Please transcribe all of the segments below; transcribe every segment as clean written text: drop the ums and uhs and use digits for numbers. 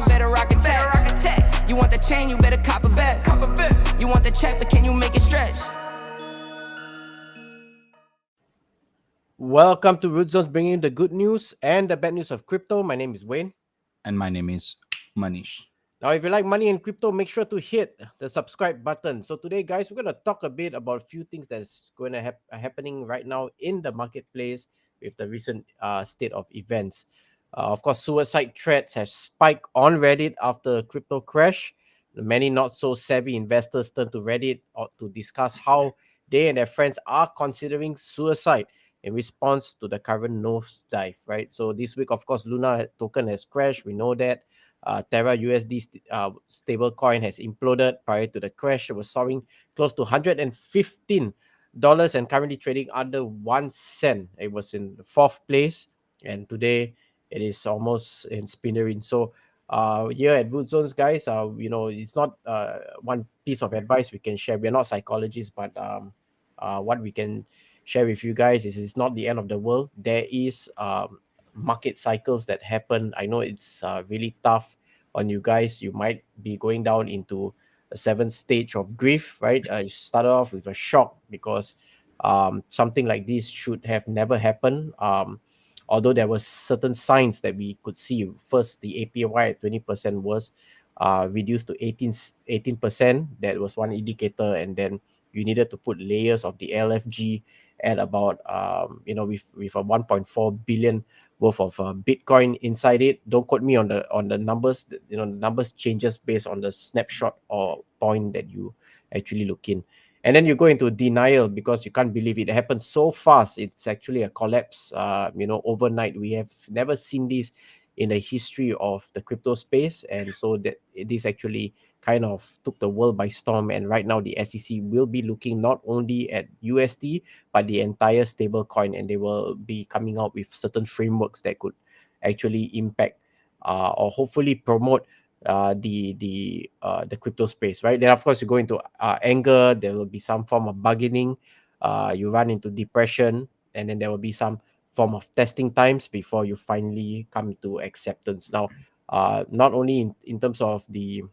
better rock a tech. You want the chain, you better cop a vest. You want the check, but can you make it stretch? Welcome to Root Zones, bringing you the good news and the bad news of crypto. My name is Wayne. And my name is Manish. Now, if you like money in crypto, make sure to hit the subscribe button. So today, guys, we're going to talk a bit about a few things that's going to happening right now in the marketplace with the recent state of events. Of course, suicide threats have spiked on Reddit after crypto crash. Many not so savvy investors turn to Reddit to discuss how they and their friends are considering suicide in response to the current nosedive, right? So this week, of course, Luna token has crashed. We know that. Terra USD stable coin has imploded prior to the crash. It was soaring close to $115 and currently trading under 1 cent. It was in the fourth place, and today it is almost in spinnering. So here at Root Zones, guys, it's not one piece of advice we can share. We're not psychologists, but what we can share with you guys is it's not the end of the world. There is market cycles that happen. I know it's really tough on you guys. You might be going down into a seventh stage of grief, right? You start off with a shock because something like this should have never happened. Although there was certain signs that we could see. First, the APY at 20% was reduced to 18%. That was one indicator, and then you needed to put layers of the LFG at about with a 1.4 billion worth of Bitcoin inside it. Don't quote me on the numbers. The numbers changes based on the snapshot or point that you actually look in. And then you go into denial because you can't believe it happened so fast. It's actually a collapse. Overnight. We have never seen this in the history of the crypto space, and so that this actually kind of took the world by storm. And right now, the SEC will be looking not only at USD but the entire stable coin, and they will be coming out with certain frameworks that could actually impact or hopefully promote the crypto space, right? Then of course you go into anger. There will be some form of bargaining. You run into depression, and then there will be some form of testing times before you finally come to acceptance. Now, not only in terms of the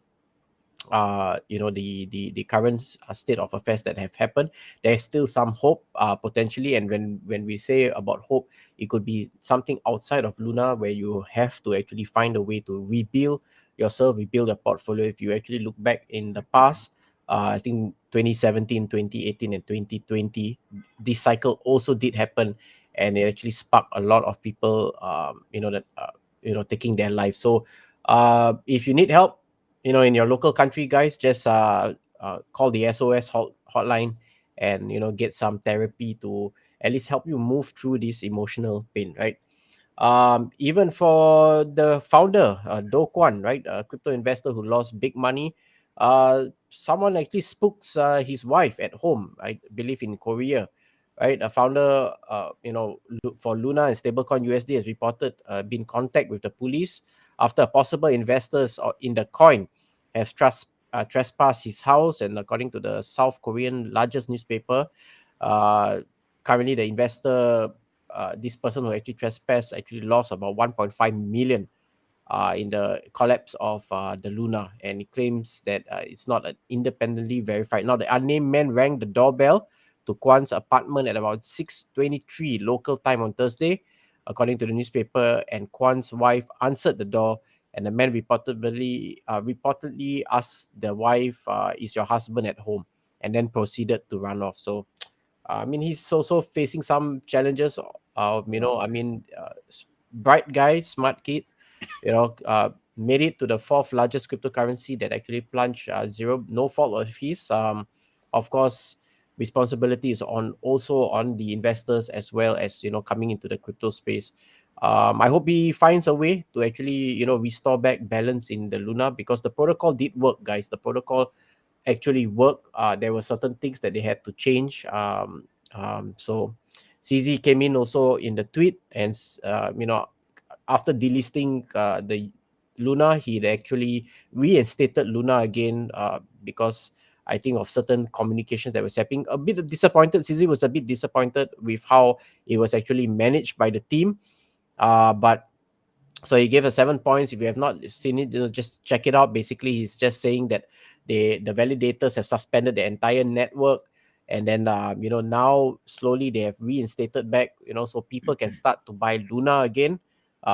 the current state of affairs that have happened, there's still some hope potentially. And when we say about hope, it could be something outside of Luna, where you have to actually find a way to rebuild yourself, rebuild your portfolio. If you actually look back in the past, I think 2017, 2018, and 2020, this cycle also did happen, and it actually sparked a lot of people taking their lives. So if you need help, in your local country, guys, just call the SOS hotline, and get some therapy to at least help you move through this emotional pain, right? Even for the founder, Do Kwon, right, a crypto investor who lost big money, someone actually spooks his wife at home, I believe in Korea, right? A founder, for Luna and stablecoin USD has reported been in contact with the police after possible investors in the coin have trespassed his house. And according to the South Korean largest newspaper, uh, currently the investor, this person who actually trespassed, actually lost about 1.5 million in the collapse of the Luna, and he claims that it's not independently verified. Now, the unnamed man rang the doorbell to Kwan's apartment at about 6:23 local time on Thursday, according to the newspaper, and Kwan's wife answered the door, and the man reportedly asked the wife, "Is your husband at home?" and then proceeded to run off. So, he's also facing some challenges. Bright guy, smart kid, made it to the fourth largest cryptocurrency that actually plunged zero, no fault of his. Of course, responsibility is also on the investors, as well as coming into the crypto space. I hope he finds a way to actually restore back balance in the Luna, because the protocol did work, guys. The protocol actually worked. There were certain things that they had to change. So CZ came in also in the tweet, and after delisting the Luna, he actually reinstated Luna again, because I think of certain communications that was happening. A bit disappointed. CZ was a bit disappointed with how it was actually managed by the team. But So he gave us 7 points. If you have not seen it, just check it out. Basically, he's just saying that the validators have suspended the entire network, and then now slowly they have reinstated back. So people can start to buy Luna again.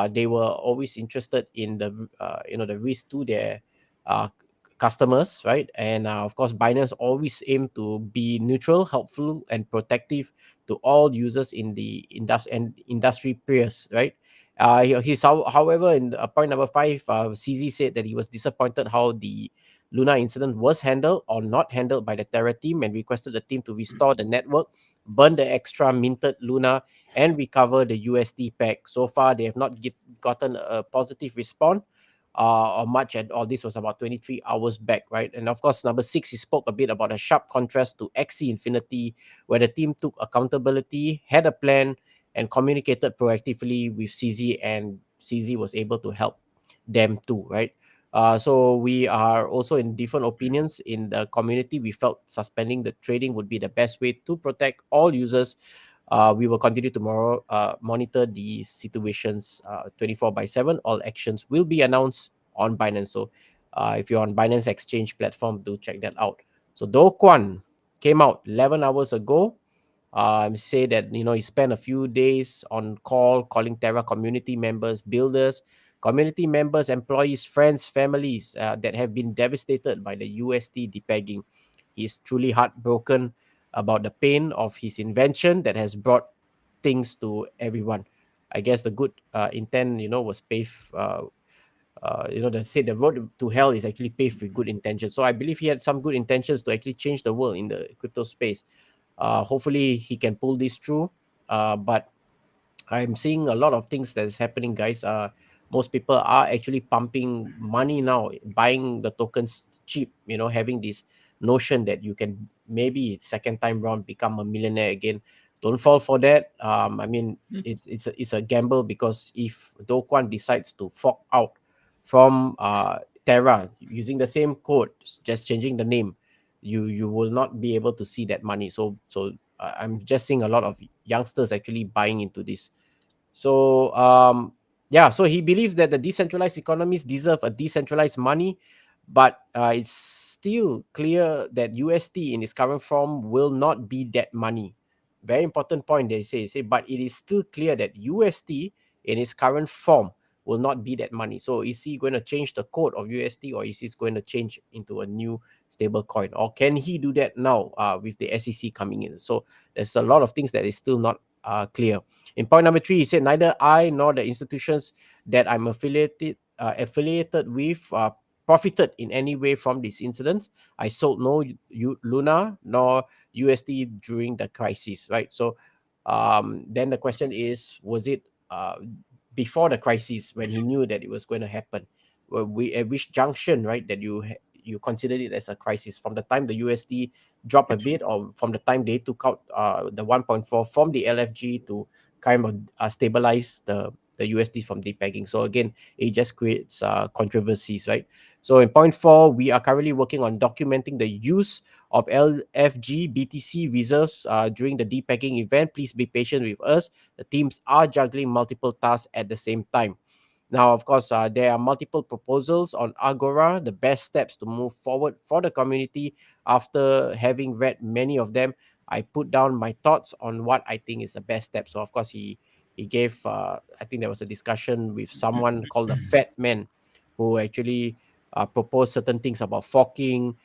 They were always interested in the risk to their uh, customers, right? And of course, Binance always aim to be neutral, helpful, and protective to all users in the industry peers, right? However, in point number five, CZ said that he was disappointed how the Luna incident was handled or not handled by the Terra team, and requested the team to restore the network, burn the extra minted Luna, and recover the USD pack. So far, they have not gotten a positive response or much at all. This was about 23 hours back, right? And of course, number six, he spoke a bit about a sharp contrast to Axie Infinity, where the team took accountability, had a plan, and communicated proactively with CZ, and CZ was able to help them too, right? So we are also in different opinions in the community. We felt suspending the trading would be the best way to protect all users. We will continue to monitor these situations 24 by 7. All actions will be announced on Binance. So if you're on Binance Exchange platform, do check that out. So Do Kwon came out 11 hours ago. Say that he spent a few days on call, calling Terra community members, builders, community members, employees, friends, families that have been devastated by the UST depegging. He's truly heartbroken about the pain of his invention that has brought things to everyone. I guess the good intent, was paved. They say the road to hell is actually paved with good intentions. So I believe he had some good intentions to actually change the world in the crypto space. Hopefully he can pull this through. But I'm seeing a lot of things that is happening, guys. Most people are actually pumping money now, buying the tokens cheap. Having this notion that you can maybe second time round become a millionaire again. Don't fall for that. I mean, it's a gamble, because if Do Kwon decides to fork out from Terra using the same code, just changing the name, you will not be able to see that money. So I'm just seeing a lot of youngsters actually buying into this. So yeah, so he believes that the decentralized economies deserve a decentralized money, but it's still clear that UST in its current form will not be that money. Very important point they say, but it is still clear that UST in its current form will not be that money. So is he going to change the code of UST, or is he going to change into a new stable coin, or can he do that now with the SEC coming in? So there's a lot of things that is still not clear. In point number three, he said neither I nor the institutions that I'm affiliated with profited in any way from these incidents. I sold no Luna nor USD during the crisis, right? So then the question is, was it before the crisis when he knew that it was going to happen? At which junction, right, that you considered it as a crisis, from the time the USD dropped a bit, or from the time they took out the 1.4 from the LFG to kind of stabilize the USD from depegging? So again, it just creates controversies, right? So in point four, we are currently working on documenting the use of LFG BTC reserves during the depegging event. Please be patient with us. The teams are juggling multiple tasks at the same time. Now, of course, there are multiple proposals on Agora, the best steps to move forward for the community. After having read many of them, I put down my thoughts on what I think is the best step. So, of course, he gave, I think there was a discussion with someone called the Fat Man, who actually proposed certain things about forking,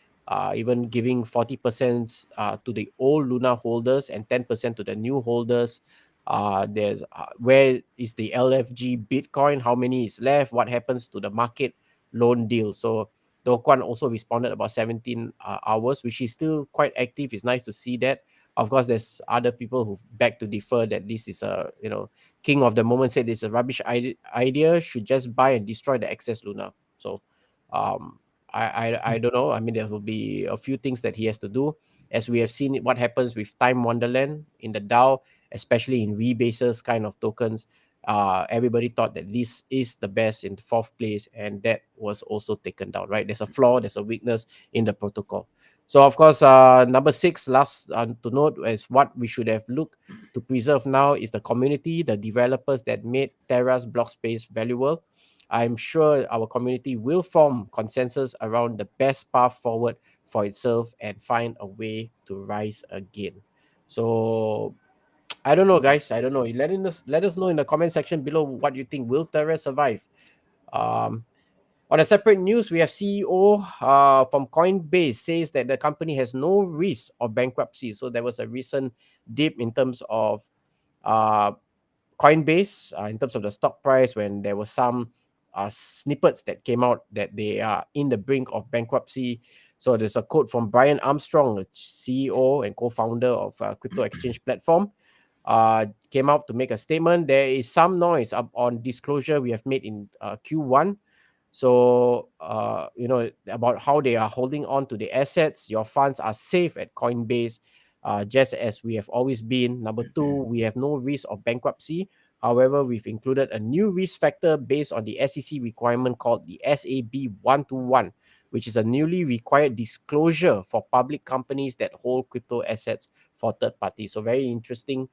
even giving 40% to the old Luna holders and 10% to the new holders. There's where is the LFG Bitcoin? How many is left? What happens to the market loan deal? So Do Kwon also responded about 17 hours, which is still quite active. It's nice to see that. Of course, there's other people who beg to differ that this is a king of the moment said this is a rubbish idea. Should just buy and destroy the excess Luna. So um, I don't know. I mean, there will be a few things that he has to do, as we have seen what happens with Time Wonderland in the DAO, especially in rebases kind of tokens. Everybody thought that this is the best in fourth place, and that was also taken down, right? There's a flaw, there's a weakness in the protocol. So, of course, number six, last to note, is what we should have looked to preserve now is the community, the developers that made Terra's block space valuable. I'm sure our community will form consensus around the best path forward for itself and find a way to rise again. So I don't know, guys. I don't know. Let us know in the comment section below what you think. Will Terra survive? Um, on a separate news, we have CEO from Coinbase says that the company has no risk of bankruptcy. So there was a recent dip in terms of uh, Coinbase, in terms of the stock price, when there were some snippets that came out that they are in the brink of bankruptcy. So there's a quote from Brian Armstrong, the CEO and co-founder of crypto exchange platform, came out to make a statement. There is some noise up on disclosure we have made in Q1. So, about how they are holding on to the assets. Your funds are safe at Coinbase, just as we have always been. Number two, we have no risk of bankruptcy. However, we've included a new risk factor based on the SEC requirement called the SAB 121, which is a newly required disclosure for public companies that hold crypto assets for third parties. So, very interesting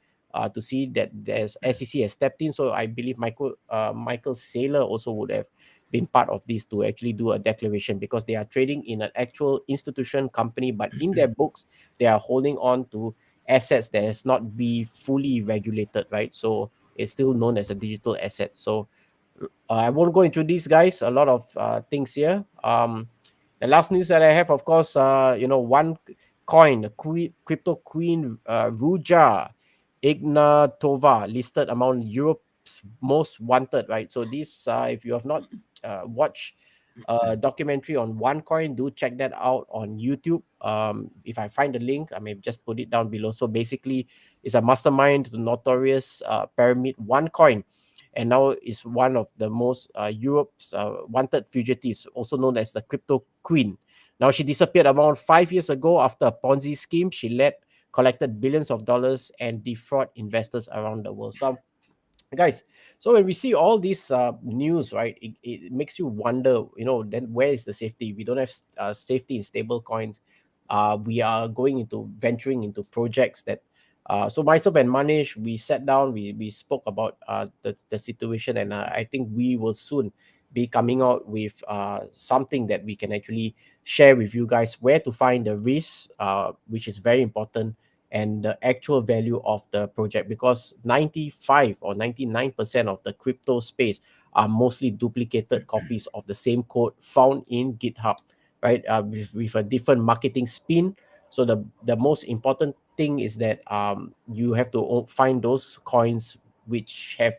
to see that there's SEC has stepped in. So, I believe Michael Saylor also would have been part of this to actually do a declaration, because they are trading in an actual institution company, but in their books they are holding on to assets that has not be fully regulated, right? So it's still known as a digital asset. So I won't go into these, guys. A lot of things here. The last news that I have, of course, one coin, the crypto queen, Ruja Ignatova, listed among Europe's most wanted, right? So this, if you have not watched a documentary on OneCoin, do check that out on YouTube. If I find the link, I may just put it down below. So basically, it's a mastermind to notorious pyramid OneCoin, and now is one of the most Europe's wanted fugitives, also known as the crypto queen. Now she disappeared around 5 years ago after a Ponzi scheme she led collected billions of dollars and defraud investors around the world. So guys, so when we see all these news, right, it makes you wonder, then where is the safety? We don't have safety in stable coins. We are venturing into projects that so myself and Manish, we sat down, we spoke about the situation, and I think we will soon be coming out with something that we can actually share with you guys, where to find the risks, which is very important, and the actual value of the project, because 95 or 99% of the crypto space are mostly duplicated copies of the same code found in GitHub, right? With a different marketing spin. So the most important thing is that you have to find those coins which have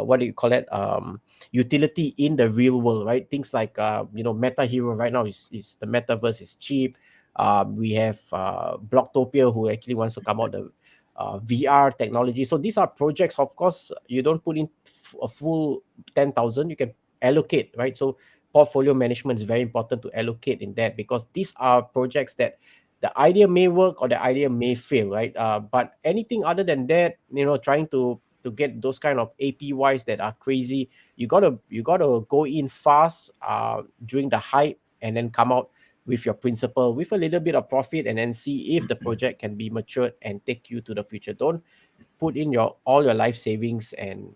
what do you call it, utility in the real world, right? Things like Meta Hero right now is the metaverse is cheap. We have Blocktopia, who actually wants to come out the VR technology. So these are projects. Of course, you don't put in a full 10,000. You can allocate, right? So portfolio management is very important to allocate in that, because these are projects that the idea may work or the idea may fail, right? But anything other than that, trying to get those kind of APYs that are crazy, you gotta go in fast during the hype, and then come out with your principal with a little bit of profit, and then see if the project can be matured and take you to the future. Don't put in all your life savings, and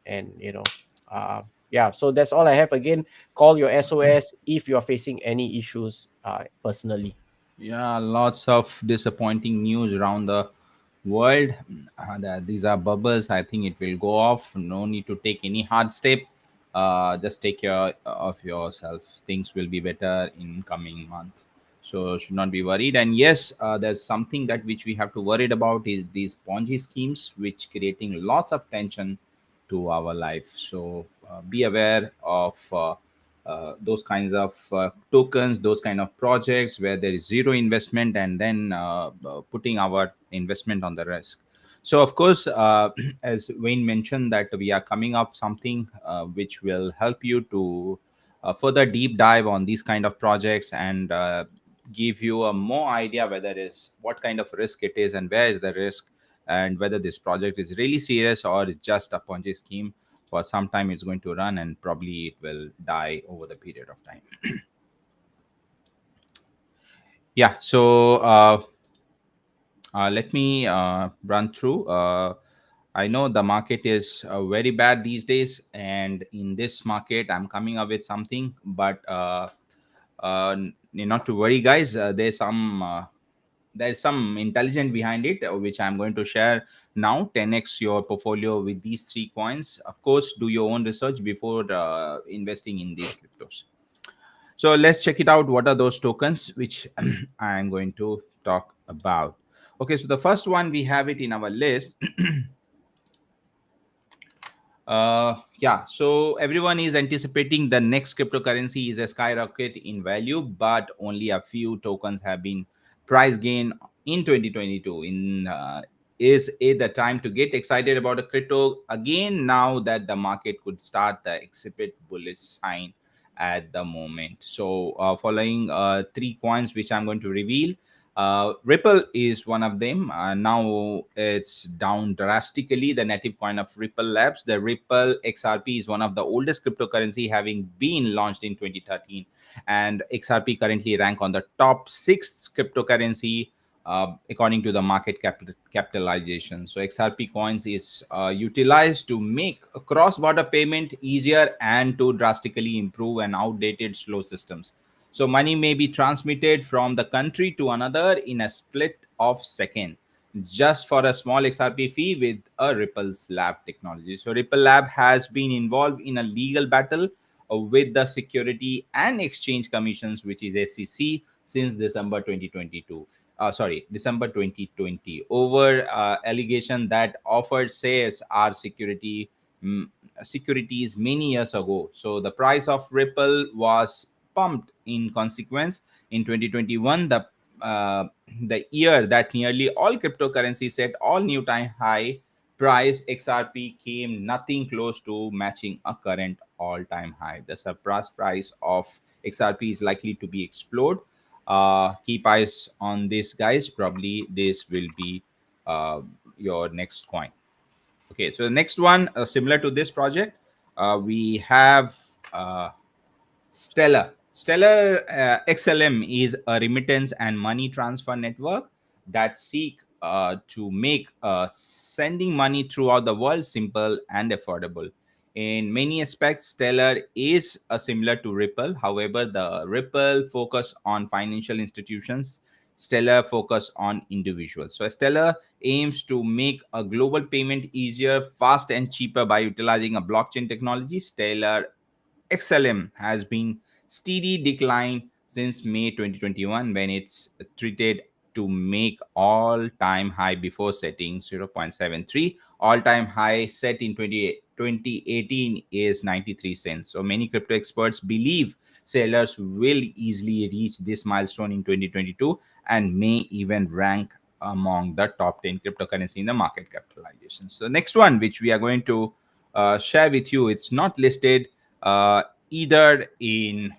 yeah. So that's all I have. Again, call your SOS if you're facing any issues personally. Yeah, lots of disappointing news around the world. That these are bubbles. I think it will go off. No need to take any hard step. Just take care of yourself. Things will be better in coming month. So should not be worried. And yes, there's something that which we have to worried about is these Ponzi schemes, which creating lots of tension to our life. So be aware of those kinds of tokens, those kind of projects where there is zero investment, and then putting our investment on the risk. So of course, as Wayne mentioned, that we are coming up something which will help you to further deep dive on these kind of projects, and give you a more idea whether is what kind of risk it is and where is the risk, and whether this project is really serious or is just a Ponzi scheme. For some time it's going to run, and probably it will die over the period of time. Yeah, so let me run through. I know the market is very bad these days, and in this market, I'm coming up with something. But not to worry, guys. There's some intelligence behind it, which I'm going to share now. 10x your portfolio with these three coins. Of course, do your own research before investing in these cryptos. So let's check it out. What are those tokens which I'm going to talk about? Okay, so the first one we have it in our list. Yeah, so everyone is anticipating the next cryptocurrency is a skyrocket in value, but only a few tokens have been price gain in 2022. Is it the time to get excited about a crypto again now that the market could start the exhibit bullish sign at the moment? So, following three coins which I'm going to reveal. Ripple is one of them. Now it's down drastically. The native coin of Ripple Labs, the Ripple XRP, is one of the oldest cryptocurrency, having been launched in 2013, and XRP currently rank on the top sixth cryptocurrency according to the market capitalization. So XRP coins is utilized to make a cross-border payment easier and to drastically improve an outdated slow systems. So money may be transmitted from the country to another in a split of second, just for a small XRP fee with a Ripple's Lab technology. So Ripple Lab has been involved in a legal battle with the Security and Exchange Commissions, which is SEC, since December 2022. December 2020, over allegation that offered shares are mm, securities many years ago. So the price of Ripple was pumped in consequence. In 2021, the year that nearly all cryptocurrencies set all new time high, price XRP came nothing close to matching a current all time high. The surplus price of XRP is likely to be explored. Keep eyes on this, guys. Probably this will be your next coin. Okay, so the next one, similar to this project, we have Stellar. Stellar XLM is a remittance and money transfer network that seek to make sending money throughout the world simple and affordable. In many aspects, Stellar is similar to Ripple. However, the Ripple focus on financial institutions, Stellar focus on individuals. So Stellar aims to make a global payment easier, fast, and cheaper by utilizing a blockchain technology. Stellar XLM has been steady decline since May 2021, when it's treated to make all-time high before setting 0.73. All-time high set in 2018 is 93 cents. So many crypto experts believe sellers will easily reach this milestone in 2022 and may even rank among the top 10 cryptocurrency in the market capitalization. So next one, which we are going to share with you, it's not listed either in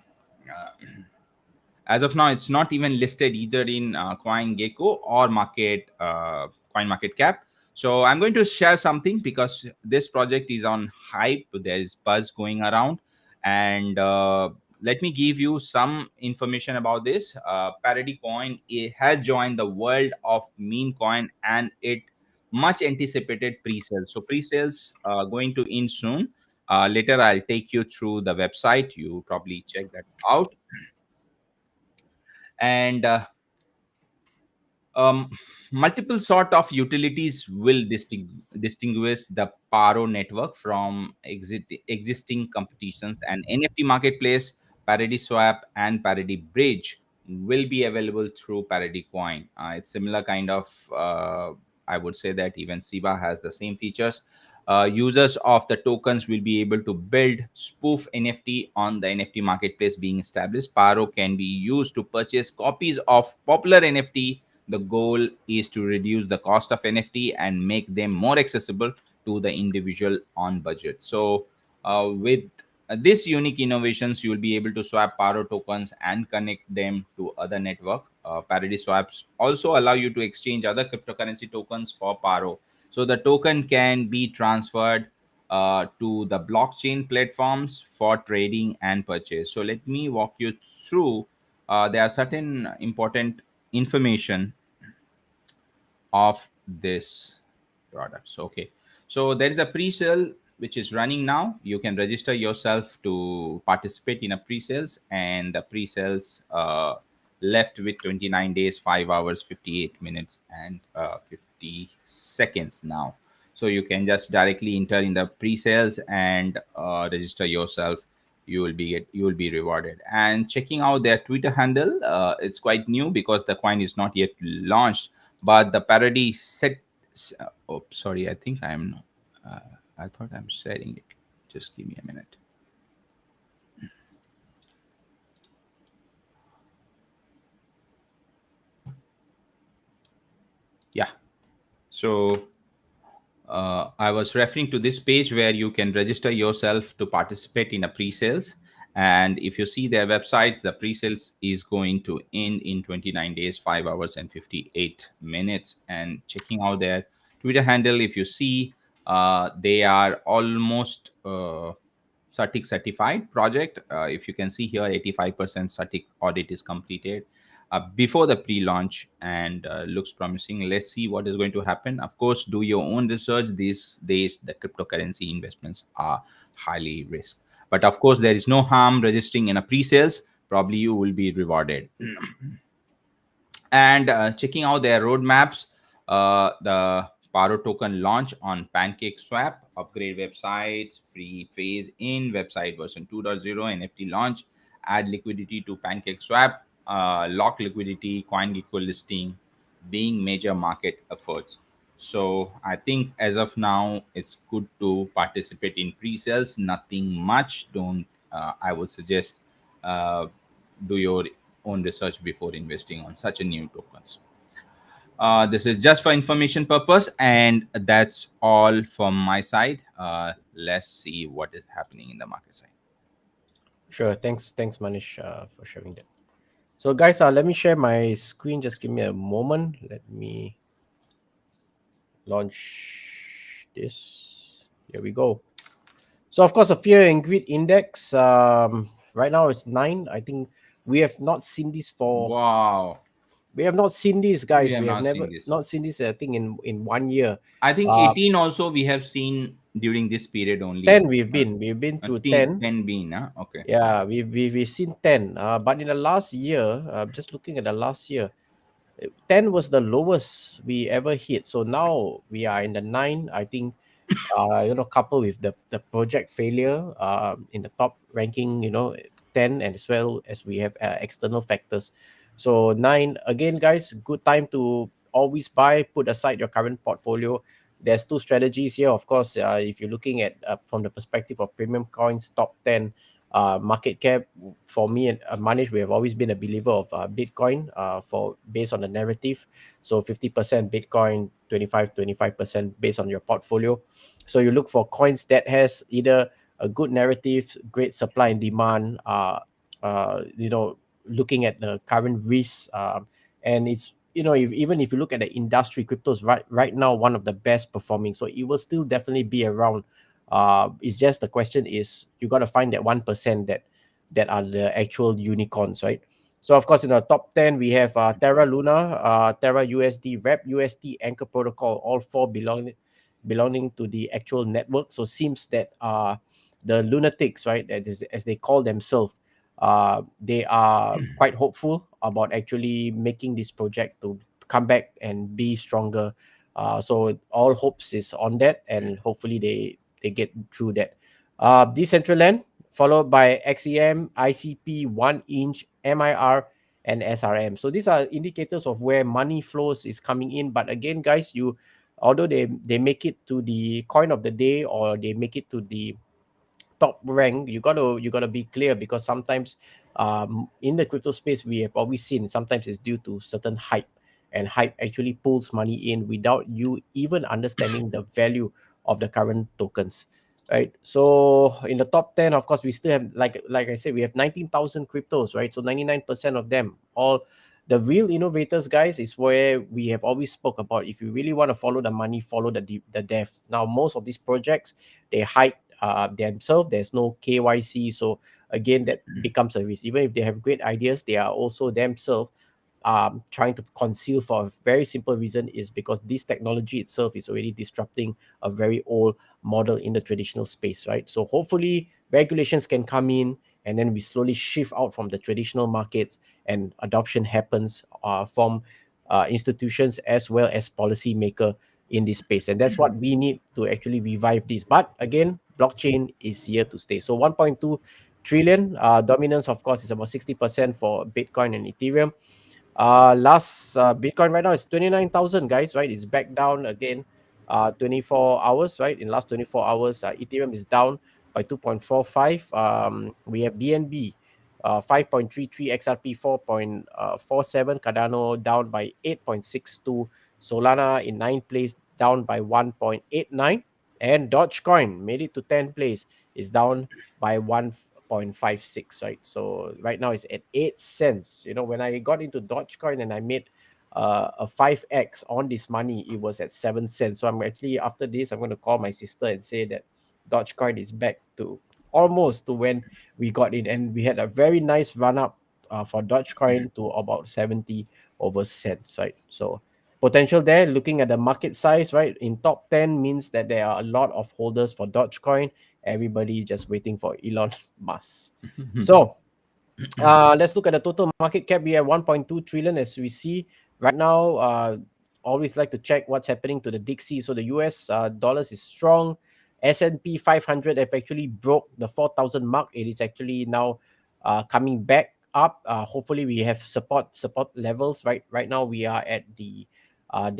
as of now, it's not even listed either in CoinGecko or Coin Market Cap. So I'm going to share something because this project is on hype. There is buzz going around, and let me give you some information about this. Parody Coin, it has joined the world of meme coin, and it much anticipated pre-sales. So pre-sales going to end soon. Later, I'll take you through the website. You probably check that out. And um, multiple sort of utilities will distinguish the Paro network from existing competitions. And NFT marketplace, Parity Swap, and Parity Bridge will be available through Parity Coin. It's similar kind of. I would say that even SIBA has the same features. Users of the tokens will be able to build spoof NFT on the NFT marketplace being established. Paro can be used to purchase copies of popular NFT. The goal is to reduce the cost of NFT and make them more accessible to the individual on budget. So, with this unique innovations, you will be able to swap Paro tokens and connect them to other network. Parity swaps also allow you to exchange other cryptocurrency tokens for Paro. So the token can be transferred to the blockchain platforms for trading and purchase. So let me walk you through. There are certain important information of this products. Okay, So there is a pre-sale which is running now. You can register yourself to participate in a pre-sales, and the pre-sales left with 29 days, 5 hours, 58 minutes, and 50 seconds now. So you can just directly enter in the pre-sales and register yourself. You will be rewarded. And checking out their Twitter handle, it's quite new because the coin is not yet launched, but the parody set. Oh, sorry, I think I'm uh, I thought I'm sharing it. Just give me a minute. Yeah. So I was referring to this page where you can register yourself to participate in a pre-sales. And if you see their website, the pre-sales is going to end in 29 days, 5 hours, and 58 minutes. And checking out their Twitter handle, if you see, they are almost Certic certified project. If you can see here, 85% Certic audit is completed before the pre-launch, and looks promising. Let's see what is going to happen. Of course, do your own research. These days the cryptocurrency investments are highly risk, but of course there is no harm registering in a pre-sales. Probably you will be rewarded. And checking out their roadmaps, the Paro token launch on PancakeSwap, upgrade websites, free phase in website version 2.0, NFT launch, add liquidity to PancakeSwap, lock liquidity, CoinGecko listing, being major market efforts. So I think as of now, it's good to participate in pre-sales. Nothing much. Don't. I would suggest do your own research before investing on such a new tokens. This is just for information purpose, and that's all from my side. Let's see what is happening in the market side. Sure. Thanks, Manish, for sharing that. So, guys, let me share my screen. Just give me a moment. Let me launch this. Here we go. So, of course, the fear and greed index right now is 9. I think we have not seen this for. Wow, We have not seen this, we guys. have We have not never seen this. not seen this. I think in 1 year. I think Uh, 18 also we have seen during this period only. 10 we've been through 10. 10 been, huh? Okay. Yeah, we've seen 10. But in the last year, just looking at the last year, 10 was the lowest we ever hit. So now we are in the 9. I think coupled with the project failure in the top ranking, 10, and as well as we have external factors. So 9 again, guys, good time to always buy. Put aside your current portfolio. There's two strategies here, of course. If you're looking at from the perspective of premium coins, top 10 market cap, for me and Manish, we have always been a believer of Bitcoin for based on the narrative. So 50% Bitcoin, 25% based on your portfolio. So you look for coins that has either a good narrative, great supply and demand, looking at the current risks, and it's even if you look at the industry, cryptos right now one of the best performing. So it will still definitely be around. It's just the question is you got to find that 1% that are the actual unicorns, right? So of course in the top 10 we have Terra Luna, Terra USD, Rep USD, Anchor Protocol, all four belonging to the actual network. So seems that the lunatics, right, that is, as they call themselves, they are quite hopeful about actually making this project to come back and be stronger. So all hopes is on that, and hopefully they get through that. Decentraland, followed by XEM, ICP, 1inch, MIR, and SRM. So these are indicators of where money flows is coming in. But again, guys, although they make it to the coin of the day, or they make it to the top rank, you gotta be clear, because sometimes in the crypto space we have always seen sometimes it's due to certain hype, and hype actually pulls money in without you even understanding the value of the current tokens, right? So in the top 10, of course, we still have, like I said, we have 19,000 cryptos, right? So 99% of them, all the real innovators, guys, is where we have always spoke about. If you really want to follow the money, follow the dev. Now most of these projects, they hide themselves. There's no KYC, so again that becomes a risk. Even if they have great ideas, they are also themselves trying to conceal for a very simple reason, is because this technology itself is already disrupting a very old model in the traditional space, right? So hopefully regulations can come in, and then we slowly shift out from the traditional markets, and adoption happens from institutions as well as policymaker in this space. And that's what we need to actually revive this. But again, blockchain is here to stay. So 1.2 trillion dominance, of course, is about 60% for Bitcoin and Ethereum. Last Bitcoin right now is 29,000, guys, right? It's back down again 24 hours, right? In last 24 hours, Ethereum is down by 2.45. We have BNB 5.33, XRP 4.47, Cardano down by 8.62, Solana in 9th place down by 1.89, and Dogecoin made it to 10th place, is down by 1.56, right? So right now it's at 8 cents. You know, when I got into Dogecoin and I made a 5x on this money, it was at 7 cents. So I'm actually, after this, I'm going to call my sister and say that Dogecoin is back to almost to when we got it, and we had a very nice run up for Dogecoin to about 70 over cents, right? So potential there. Looking at the market size, right, in top 10 means that there are a lot of holders for Dogecoin. Everybody just waiting for Elon Musk. So let's look at the total market cap. We have 1.2 trillion, as we see right now. Always like to check what's happening to the Dixie. So the US dollars is strong. S&P 500 have actually broke the 4,000 mark. It is actually now coming back up. Hopefully we have support levels. Right now we are at the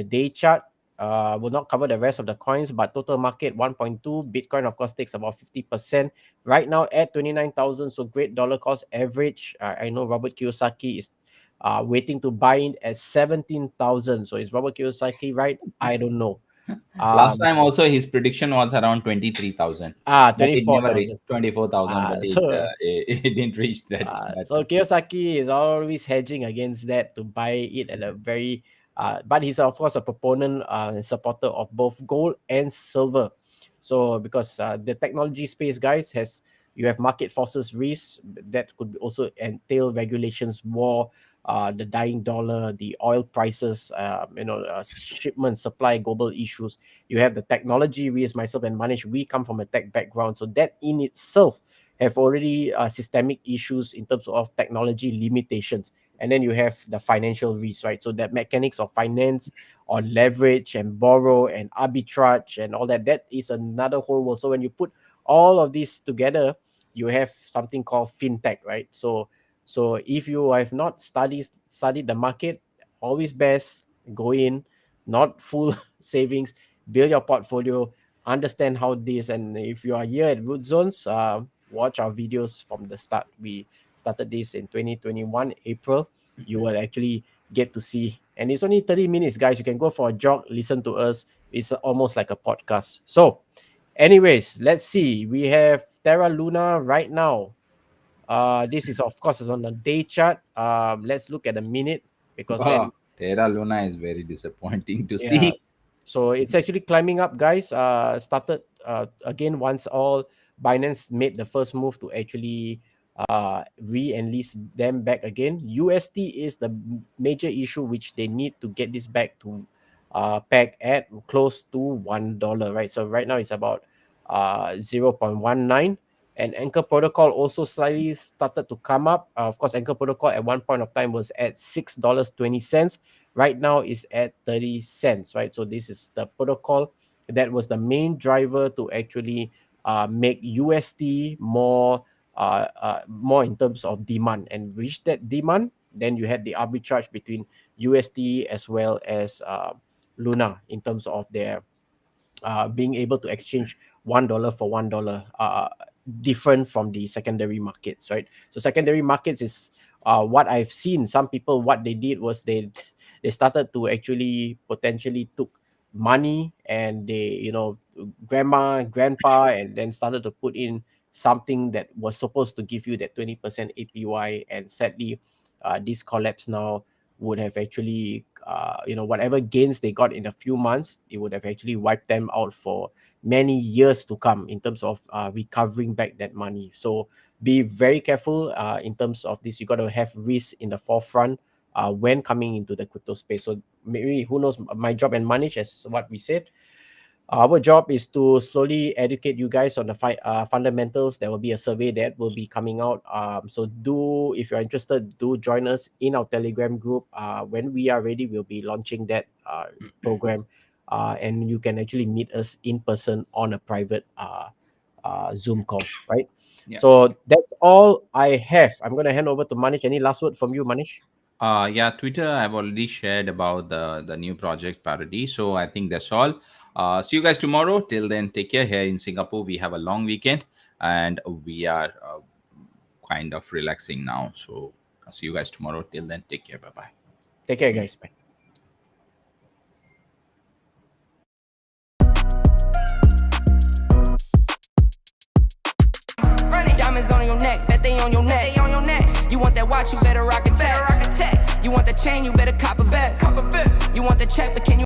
day chart. Will not cover the rest of the coins, but total market 1.2. Bitcoin, of course, takes about 50%. Right now at 29,000. So great dollar cost average. I know Robert Kiyosaki is waiting to buy in at 17,000. So is Robert Kiyosaki right? I don't know. Last time also his prediction was around 23,000, but it never reached 24,000. 24,000. But So it didn't reach that so Kiyosaki is always hedging against that to buy it at a very but he's of course a proponent and supporter of both gold and silver. So because the technology space, guys, has, you have market forces risks that could also entail regulations, war, the dying dollar, the oil prices, shipment, supply, global issues. You have the technology risk. Myself and Manish, we come from a tech background, so that in itself have already systemic issues in terms of technology limitations. And then you have the financial risk, right? So that mechanics of finance on leverage and borrow and arbitrage and all that, that is another whole world. So when you put all of this together, you have something called fintech, right? So if you have not studied the market, always best go in, not full savings, build your portfolio, understand how this. And if you are here at Root Zones, watch our videos from the start. We started this in 2021 April. You will actually get to see, and it's only 30 minutes, guys. You can go for a jog, listen to us. It's almost like a podcast. So anyways, let's see. We have Terra Luna right now. This is of course is on the day chart. Let's look at the minute, because Oh, when, Terra Luna is very disappointing to yeah, see. so it's actually climbing up, guys. Started again once all Binance made the first move to actually re-enlist them back again. USD is the major issue, which they need to get this back to peg at close to $1, right? So right now it's about 0.19. And Anchor Protocol also slightly started to come up. Of course, Anchor Protocol at one point of time was at $6.20. Right now is at 30 cents, right? So this is the protocol that was the main driver to actually make USD more in terms of demand, and reach that demand. Then you had the arbitrage between USD as well as Luna in terms of their being able to exchange $1 for $1, different from the secondary markets, right? So secondary markets is what I've seen. Some people, what they did was they started to actually potentially took money, and they, grandma, grandpa, and then started to put in something that was supposed to give you that 20% APY, and sadly, this collapse now would have actually, whatever gains they got in a few months, it would have actually wiped them out for many years to come in terms of recovering back that money. So be very careful in terms of this. You got to have risk in the forefront when coming into the crypto space. So maybe, who knows, my job and Manish, as what we said, our job is to slowly educate you guys on the fundamentals. There will be a survey that will be coming out. So if you're interested, do join us in our Telegram group. When we are ready, we'll be launching that program, and you can actually meet us in person on a private Zoom call, right? Yeah. So that's all I have. I'm going to hand over to Manish. Any last word from you, Manish? Yeah, Twitter, I've already shared about the new project Parody. So I think that's all. See you guys tomorrow. Till then, take care. Here in Singapore, we have a long weekend and we are kind of relaxing now. So I'll see you guys tomorrow. Till then, take care. Bye bye. Take care, guys. Bye. Diamonds on your neck, bet they on your neck. You want that watch, you better rock it tech. You want the chain, you better cop a vest. You want the check, but can you